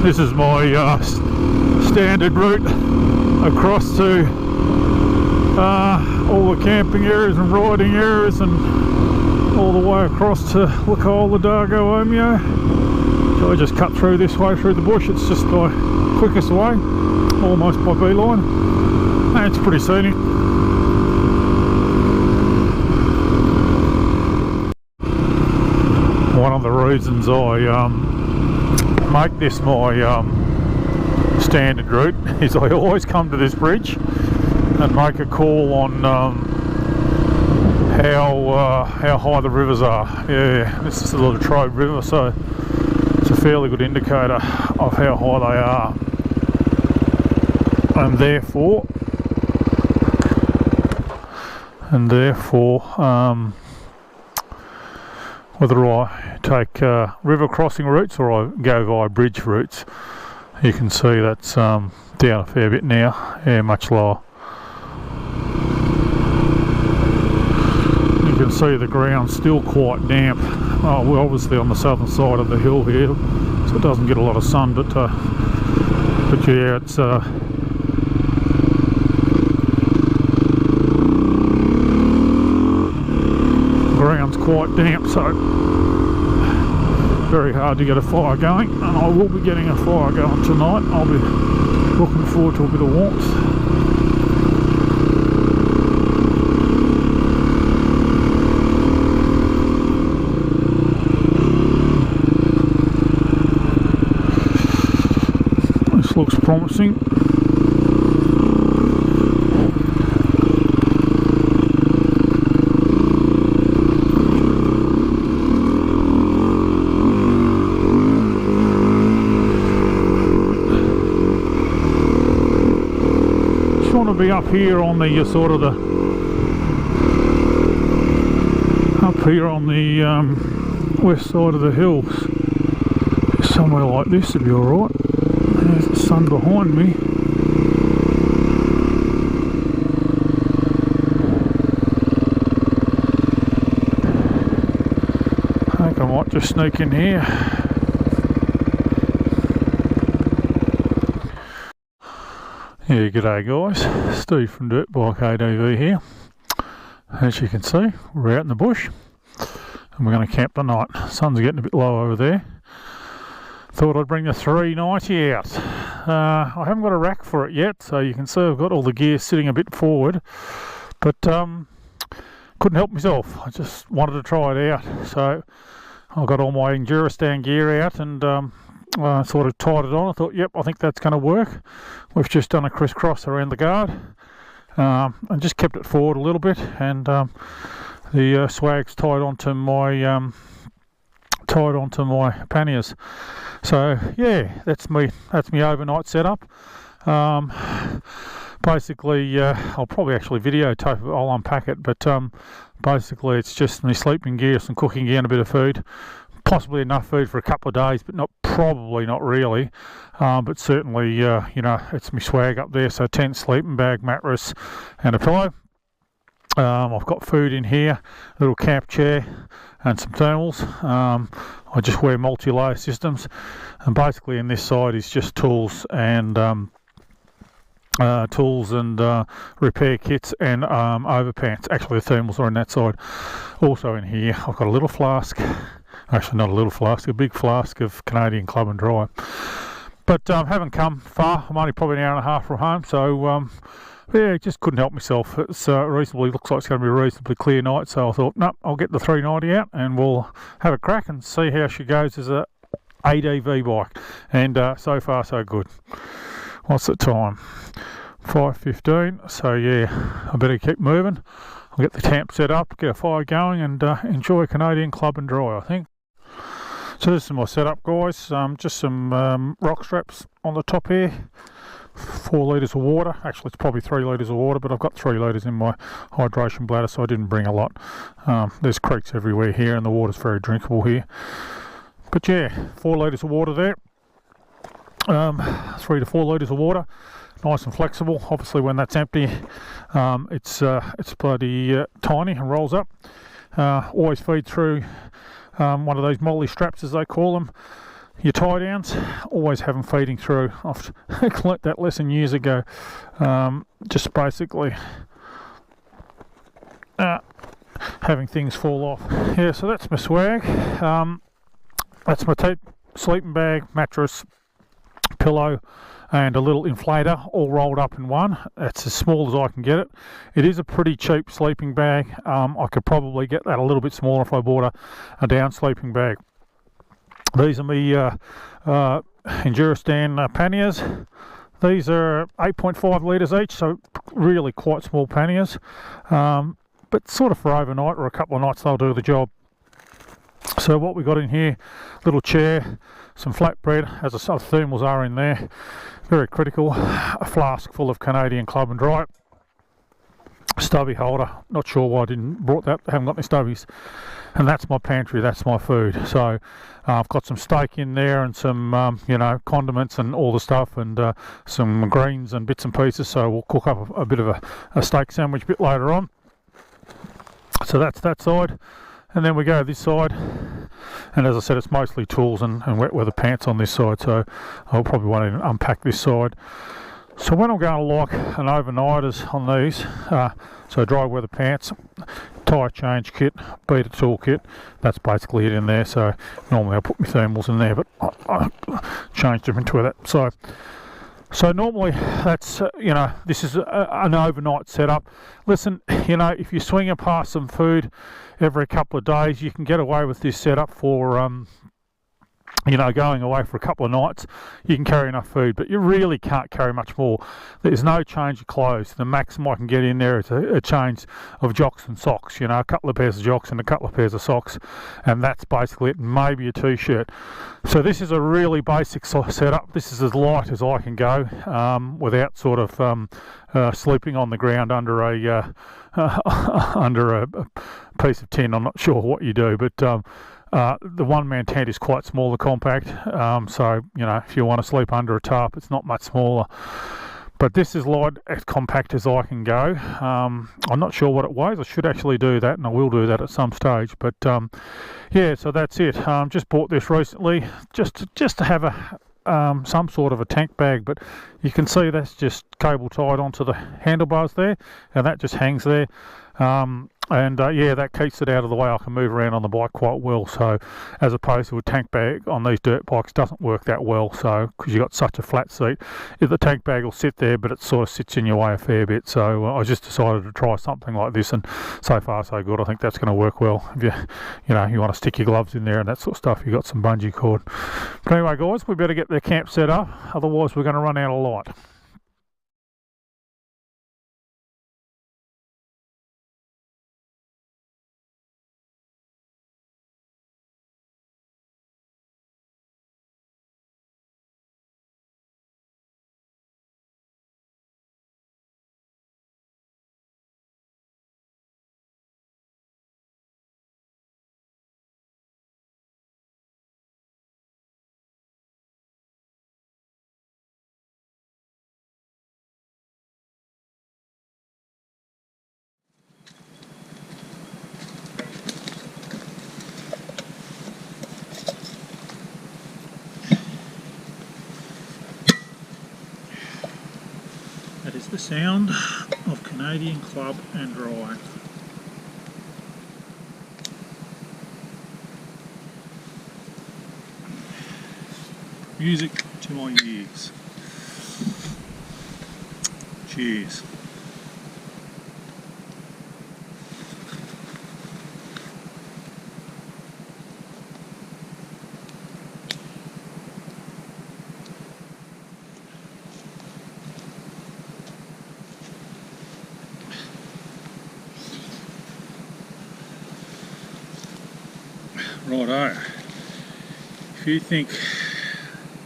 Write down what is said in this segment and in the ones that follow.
This is my standard route across to all the camping areas and riding areas, and all the way across to Lacola, Dargo, Omeo. So I just cut through this way through the bush. It's just the quickest way, almost by beeline, and it's pretty scenic. One of the reasons I make this my standard route is I always come to this bridge and make a call on how high the rivers are. Yeah, this is the Latrobe River, so it's a fairly good indicator of how high they are, and therefore whether I take river crossing routes or I go via bridge routes. You can see that's down a fair bit now, yeah, much lower. You can see the ground's still quite damp. Oh, we're obviously on the southern side of the hill here, so it doesn't get a lot of sun, but yeah, it's ground's quite damp, so very hard to get a fire going, and I will be getting a fire going tonight. I'll be looking forward to a bit of warmth. This looks promising. Be up here on the sort of the west side of the hills, somewhere like this would be alright. There's the sun behind me. I think I might just sneak in here. Yeah, g'day guys, Steve from Dirt Bike ADV here. As you can see, we're out in the bush and we're going to camp tonight. Sun's getting a bit low over there. Thought I'd bring the 390 out. I haven't got a rack for it yet, so you can see I've got all the gear sitting a bit forward, but couldn't help myself. I just wanted to try it out, so I got all my Endurostan gear out and sort of tied it on. I thought, yep, I think that's going to work. We've just done a crisscross around the guard and just kept it forward a little bit, and the swag's tied onto my panniers. So yeah, that's me overnight setup. Basically, I'll probably actually videotape it. I'll unpack it, but basically it's just my sleeping gear, some cooking gear, and a bit of food. Possibly enough food for a couple of days, but probably not really. But certainly, you know, it's my swag up there. So tent, sleeping bag, mattress, and a pillow. I've got food in here, a little camp chair, and some thermals. I just wear multi-layer systems, and basically in this side is just tools and repair kits and overpants. Actually, the thermals are on that side. Also in here, I've got a little flask. Actually, not a little flask, a big flask of Canadian Club and Dry. But haven't come far. I'm only probably an hour and a half from home, so yeah, just couldn't help myself. It's reasonably, looks like it's going to be a reasonably clear night, so I thought, no, I'll get the 390 out and we'll have a crack and see how she goes as a ADV bike. And so far, so good. What's the time? 5:15. So yeah, I better keep moving. I'll get the camp set up, get a fire going, and enjoy Canadian Club and Dry, I think. So this is my setup, guys. Just some rock straps on the top here, 4 litres of water. Actually, it's probably 3 litres of water, but I've got 3 litres in my hydration bladder, so I didn't bring a lot. There's creeks everywhere here, and the water's very drinkable here. But yeah, 4 litres of water there. 3 to 4 litres of water. Nice and flexible. Obviously, when that's empty, it's bloody tiny and rolls up. Always feed through one of those molly straps, as they call them. your tie downs, always have them feeding through. I've learnt that lesson years ago. Just basically having things fall off. Yeah, so that's my swag. That's my sleeping bag, mattress, pillow, and a little inflator all rolled up in one. That's as small as I can get it. It is a pretty cheap sleeping bag. I could probably get that a little bit smaller if I bought a down sleeping bag. These are my Enduristan panniers. These are 8.5 litres each, so really quite small panniers, but sort of for overnight or a couple of nights they'll do the job. So what we got in here, little chair, some flatbread, as I said, thermals are in there, very critical, a flask full of Canadian Club and Dry, stubby holder, not sure why I didn't brought that, haven't got any stubbies, and that's my pantry, that's my food. So I've got some steak in there and some you know, condiments and all the stuff, and some greens and bits and pieces, so we'll cook up a bit of a steak sandwich a bit later on. So that's that side. And then we go this side, and as I said, it's mostly tools and wet weather pants on this side, so I'll probably want to unpack this side. So when I'm going to like an overnighters on these, so dry weather pants, tyre change kit, beater tool kit, that's basically it in there. So normally I put my thermals in there, but I changed them into that. So normally that's, you know, this is an overnight setup. Listen, you know, if you're swinging past some food every couple of days, you can get away with this setup for, you know, going away for a couple of nights. You can carry enough food, but you really can't carry much more. There's no change of clothes. The maximum I can get in there is a change of jocks and socks, you know, a couple of pairs of jocks and a couple of pairs of socks, and that's basically it, maybe a t-shirt. So this is a really basic setup. This is as light as I can go, without sort of sleeping on the ground under a under a piece of tin. I'm not sure what you do, but the one-man tent is quite small and compact, so you know, if you want to sleep under a tarp, it's not much smaller. But this is light, as compact as I can go. I'm not sure what it weighs. I should actually do that, and I will do that at some stage. But yeah, so that's it. Just bought this recently, just to have a some sort of a tank bag, but you can see that's just cable tied onto the handlebars there, and that just hangs there. Yeah, that keeps it out of the way. I can move around on the bike quite well, so as opposed to a tank bag on these dirt bikes doesn't work that well, so because you've got such a flat seat, if the tank bag will sit there, but it sort of sits in your way a fair bit. So I just decided to try something like this, and so far so good. I think that's going to work well. If you know, you want to stick your gloves in there and that sort of stuff, you've got some bungee cord. But anyway guys, we better get the camp set up, otherwise we're going to run out of light. That is the sound of Canadian Club and Dry. Music to my ears. Cheers. Righto, if you think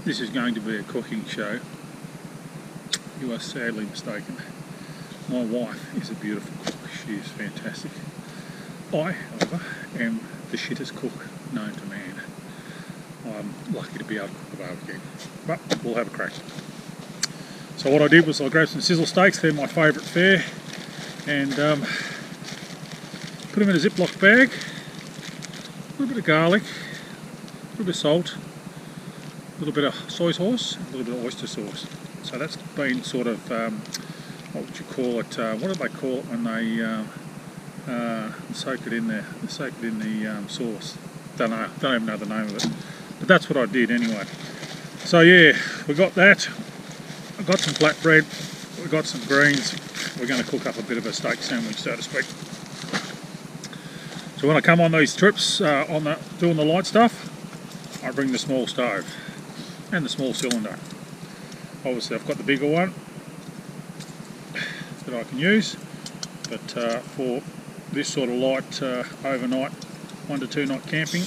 this is going to be a cooking show, you are sadly mistaken. My wife is a beautiful cook, she is fantastic. I, however, am the shittest cook known to man. I'm lucky to be able to cook a barbecue, but we'll have a crack. So what I did was I grabbed some sizzle steaks, they're my favourite fare, and put them in a Ziploc bag. A little bit of garlic, a little bit of salt, little bit of soy sauce, a little bit of oyster sauce. So that's been sort of, what would you call it, what do they call it when they soak it in there, soak it in the sauce? Don't even know the name of it, but that's what I did anyway. So yeah, we got that, I got some flatbread, we got some greens, we're going to cook up a bit of a steak sandwich, so to speak. So when I come on these trips, doing the light stuff, I bring the small stove and the small cylinder. Obviously I've got the bigger one that I can use, but for this sort of light overnight 1 to 2 night camping,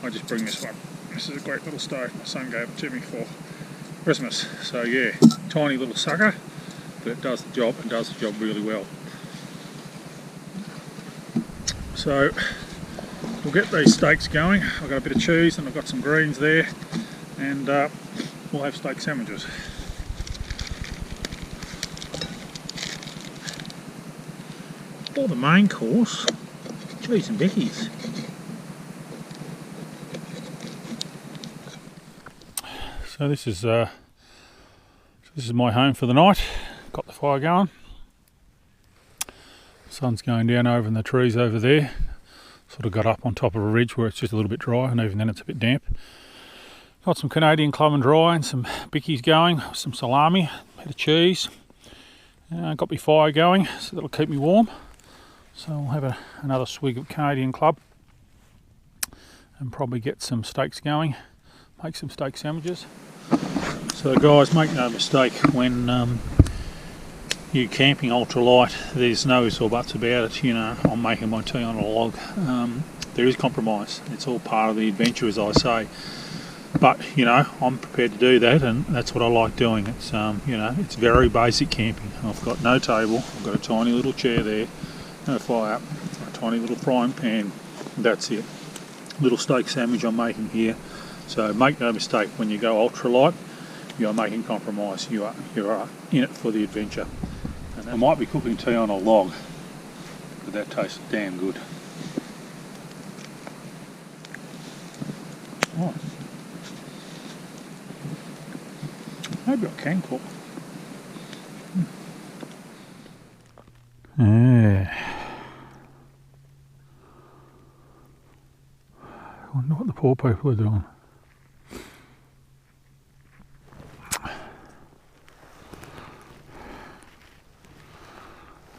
I just bring this one. This is a great little stove, my son gave it to me for Christmas. So yeah, tiny little sucker, but it does the job and does the job really well. So we'll get these steaks going. I've got a bit of cheese and I've got some greens there, and we'll have steak sandwiches. For the main course, cheese and bickies. So this is my home for the night. Got the fire going. Sun's going down over in the trees over there. Sort of got up on top of a ridge where it's just a little bit dry, and even then it's a bit damp. Got some Canadian Club and Dry and some bickies going, some salami, a bit of cheese. Got my fire going, so that'll keep me warm. So I'll have another swig of Canadian Club and probably get some steaks going, make some steak sandwiches. So guys, make no mistake, when you're camping ultralight, there's no ifs or buts about it. You know, I'm making my tea on a log. There is compromise. It's all part of the adventure, as I say. But you know, I'm prepared to do that, and that's what I like doing. It's you know, it's very basic camping. I've got no table. I've got a tiny little chair there, no fire, a tiny little frying pan. That's it. Little steak sandwich I'm making here. So make no mistake, when you go ultralight, you are making compromise. You are in it for the adventure. And I might be cooking tea on a log, but that tastes damn good. Oh. Maybe I can cook. Yeah. I wonder what the poor people are doing.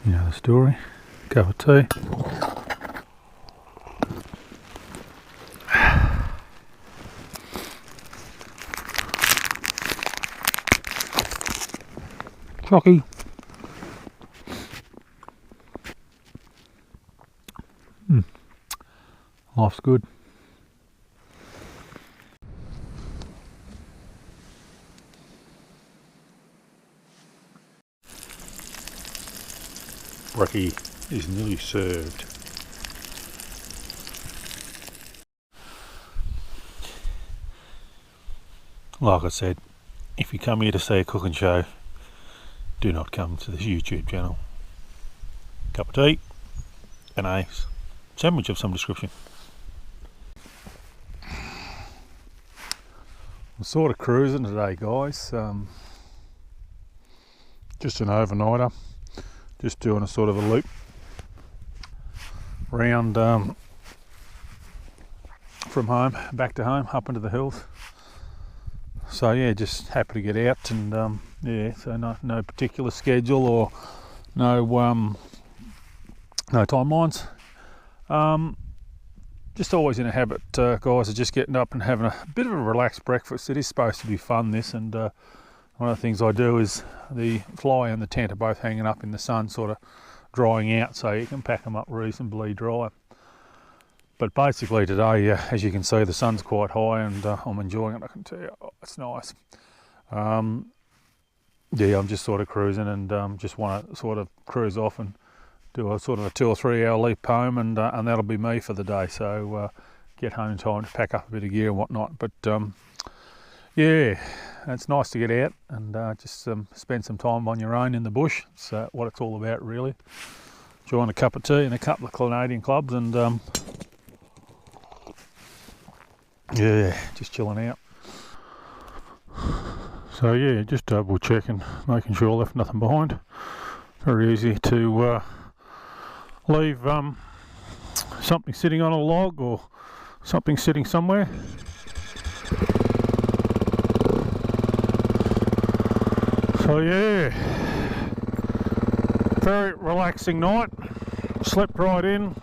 You know the story. Cup of tea. Chocky. Life's good. Brekkie is nearly served. Like I said, if you come here to see a cooking show, do not come to this YouTube channel. Cup of tea and a sandwich of some description. I'm sort of cruising today, guys. Just an overnighter. Just doing a sort of a loop round from home, back to home, up into the hills. So yeah, just happy to get out, and yeah, so no particular schedule or no timelines. Just always in a habit, guys, of just getting up and having a bit of a relaxed breakfast. It is supposed to be fun, this, and one of the things I do is the fly and the tent are both hanging up in the sun, sort of drying out, so you can pack them up reasonably dry. But basically today, as you can see, the sun's quite high, and I'm enjoying it. I can tell you, it's nice. Yeah, I'm just sort of cruising, and just want to sort of cruise off and do a sort of a 2 or 3 hour leap home, and that'll be me for the day. So get home in time to pack up a bit of gear and whatnot. But yeah, it's nice to get out and just spend some time on your own in the bush. It's what it's all about, really. Enjoying a cup of tea and a couple of Canadian Clubs, and Yeah, just chilling out. So yeah, just double checking, making sure I left nothing behind. Very easy to leave something sitting on a log or something sitting somewhere. So yeah, very relaxing night. Slept right in,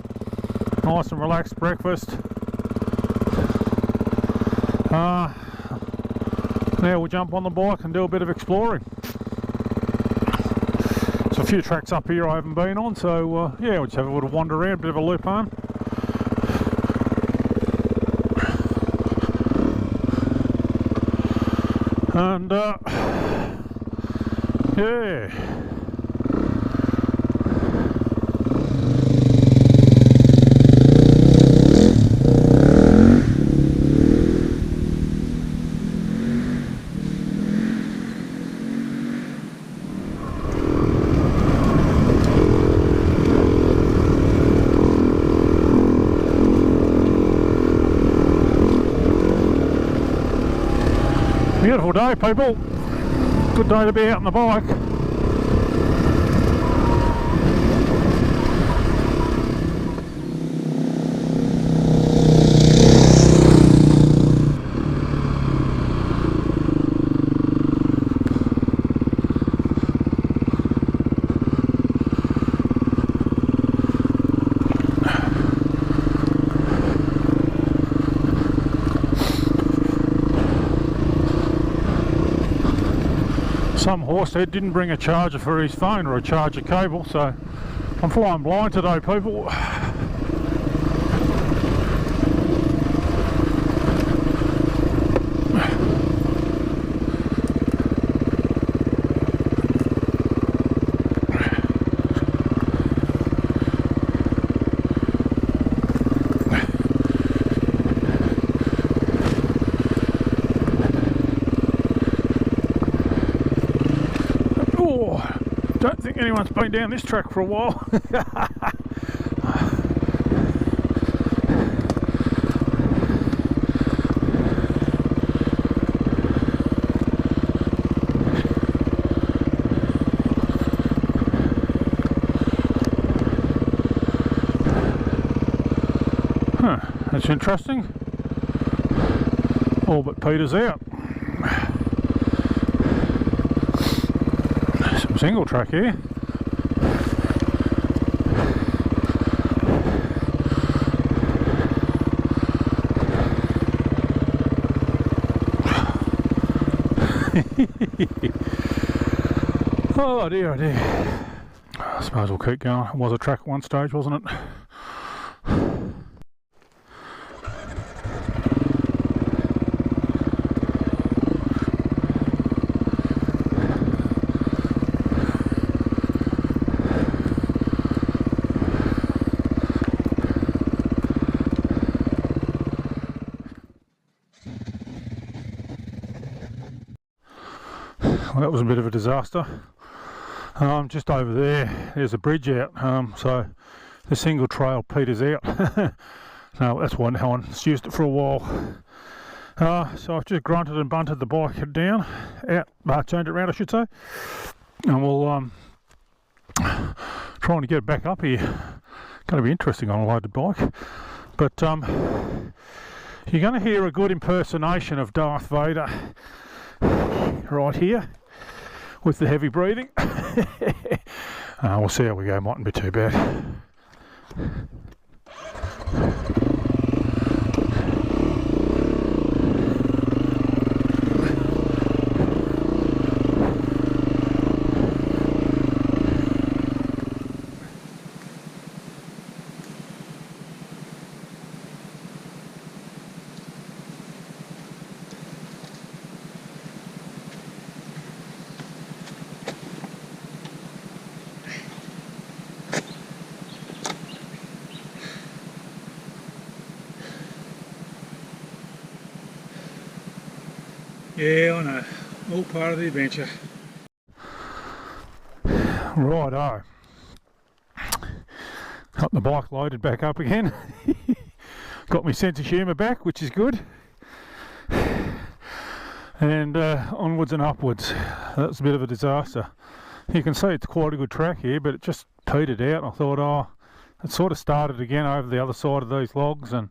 nice and relaxed breakfast. Now we'll jump on the bike and do a bit of exploring. There's a few tracks up here I haven't been on, so yeah, we'll just have a little wander around, a bit of a loop home. And yeah. Beautiful day, people. Good day to be out on the bike. Some horsehead didn't bring a charger for his phone or a charger cable, so I'm flying blind today, people. Don't think anyone's been down this track for a while. Huh, that's interesting. All but Peter's out. Single track here. Oh dear, oh dear. I suppose we'll keep going. It was a track at one stage, wasn't it? Well, that was a bit of a disaster. Just over there's a bridge out, so the single trail peters out. No, that's why no one's used it for a while. So I've just grunted and bunted the bike down, changed it around I should say, and we'll trying to get it back up here. Going to be interesting on a loaded bike, but you're going to hear a good impersonation of Darth Vader right here with the heavy breathing. We'll see how we go, mightn't be too bad. Yeah, I know. All part of the adventure. Righto. Got the bike loaded back up again. Got my sense of humour back, which is good. and onwards and upwards. That was a bit of a disaster. You can see it's quite a good track here, but it just petered out. I thought, oh, it sort of started again over the other side of these logs, and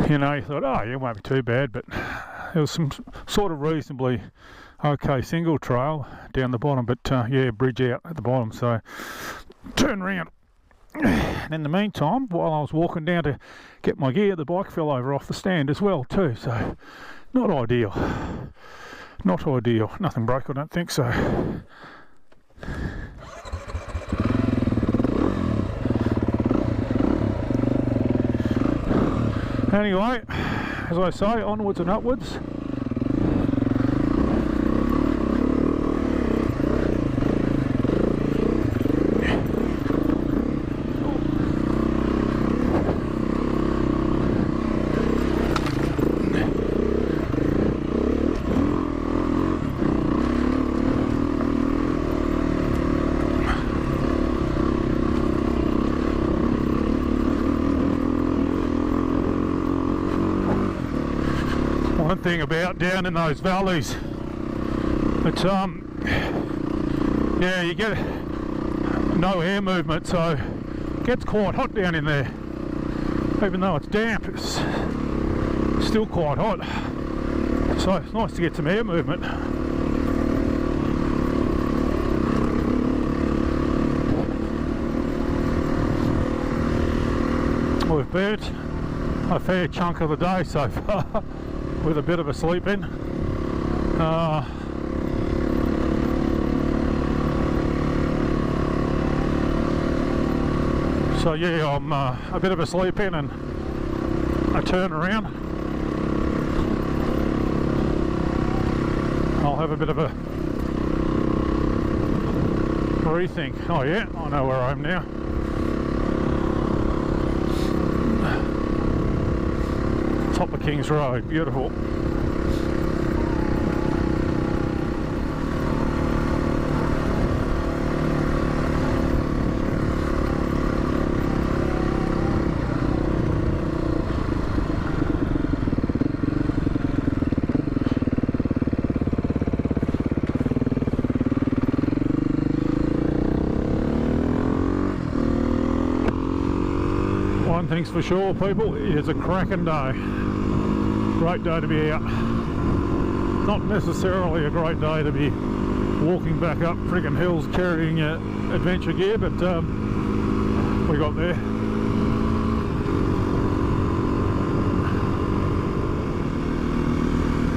you know, you thought, oh yeah, it won't be too bad, but there was some sort of reasonably okay single trail down the bottom, but yeah, bridge out at the bottom, so turn around. And in the meantime, while I was walking down to get my gear, the bike fell over off the stand as well too, so not ideal. Not ideal. Nothing broke, I don't think so. Anyway, as I say, onwards and upwards. One thing about down in those valleys, it's yeah, you get no air movement, so it gets quite hot down in there. Even though it's damp, it's still quite hot, so it's nice to get some air movement. We've burnt a fair chunk of the day so far with a bit of a sleep in. So yeah, I'm a bit of a sleep in and a turn around. I'll have a bit of a rethink. Oh yeah, I know where I am now. Top of Kings Road, beautiful. One thing's for sure, people, it is a cracking day. Great day to be out. Not necessarily a great day to be walking back up friggin' hills carrying adventure gear, but we got there.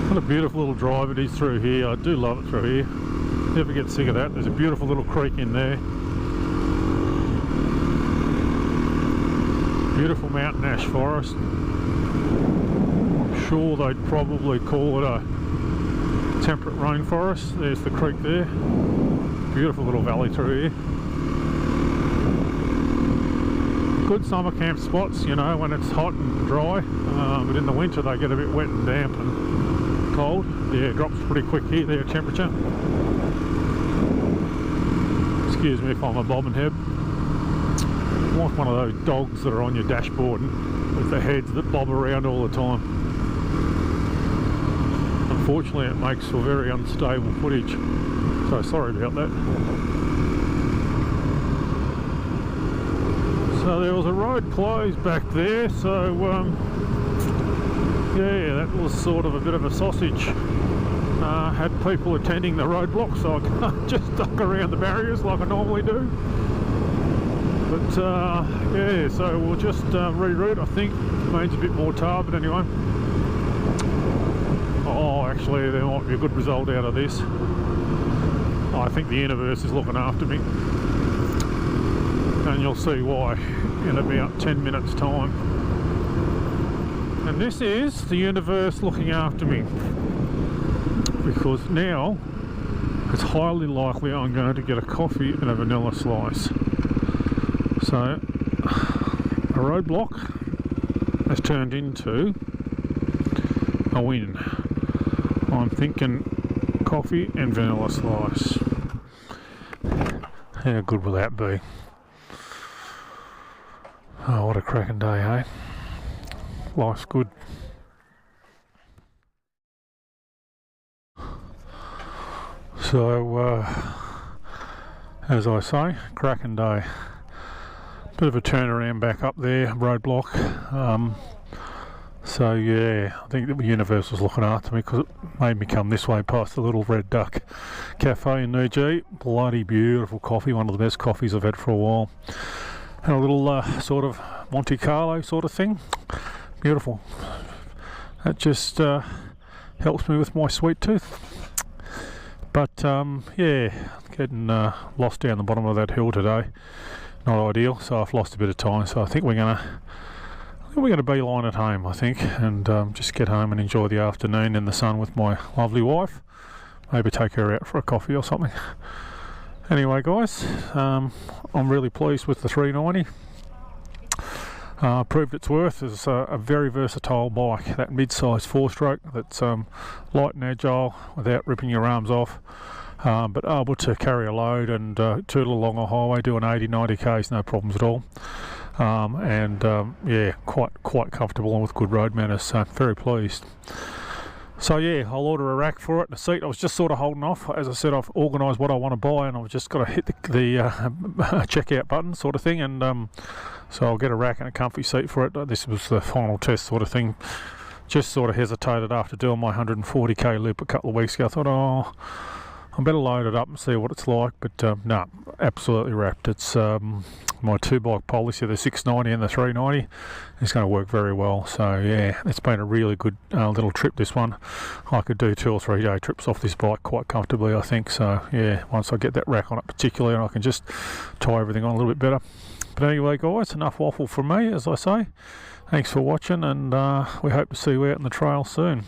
What a beautiful little drive it is through here. I do love it through here. Never get sick of that. There's a beautiful little creek in there. Beautiful mountain ash forest. I'm sure they'd probably call it a temperate rainforest. There's the creek there. Beautiful little valley through here. Good summer camp spots, you know, when it's hot and dry, but in the winter they get a bit wet and damp and cold. Yeah, it drops pretty quick here, their temperature. Excuse me if I'm a bobbing head. Like one of those dogs that are on your dashboard with the heads that bob around all the time. Unfortunately it makes for very unstable footage, so sorry about that. So there was a road closed back there, so yeah, that was sort of a bit of a sausage. Had people attending the roadblock, so I just stuck around the barriers like I normally do. But yeah, so we'll just reroute. I think it means a bit more tar, but anyway. Oh, actually there might be a good result out of this. I think the universe is looking after me, and you'll see why in about 10 minutes time. And this is the universe looking after me, because now it's highly likely I'm going to get a coffee and a vanilla slice. So a roadblock has turned into a win. I'm thinking coffee and vanilla slice. How good will that be? Oh, what a cracking day, hey? Life's good. So as I say, cracking day. Bit of a turnaround back up there, roadblock. So yeah, I think the universe was looking after me because it made me come this way past the Little Red Duck Cafe in Newgee. Bloody beautiful coffee, one of the best coffees I've had for a while. And a little sort of Monte Carlo sort of thing. Beautiful. That just helps me with my sweet tooth. But yeah, getting lost down the bottom of that hill today. Not ideal, so I've lost a bit of time. So I think we're gonna beeline it home, I think, and just get home and enjoy the afternoon in the sun with my lovely wife. Maybe take her out for a coffee or something. Anyway, guys, I'm really pleased with the 390. Proved its worth as a very versatile bike. That mid-size 4-stroke that's light and agile without ripping your arms off, but able to carry a load and tootle along a highway doing 80-90 k's, no problems at all. Yeah, quite comfortable and with good road manners, so very pleased. So yeah, I'll order a rack for it and a seat. I was just sort of holding off. As I said, I've organised what I want to buy and I've just got to hit the checkout button sort of thing, and so I'll get a rack and a comfy seat for it. This was the final test sort of thing. Just sort of hesitated after doing my 140k loop a couple of weeks ago. I thought, oh, I better load it up and see what it's like, but no, absolutely wrapped. It's my 2-bike policy, the 690 and the 390, is going to work very well. So yeah, it's been a really good little trip, this one. I could do 2 or 3 day trips off this bike quite comfortably, I think. So yeah, once I get that rack on it particularly, and I can just tie everything on a little bit better. But anyway, guys, enough waffle from me, as I say. Thanks for watching, and we hope to see you out in the trail soon.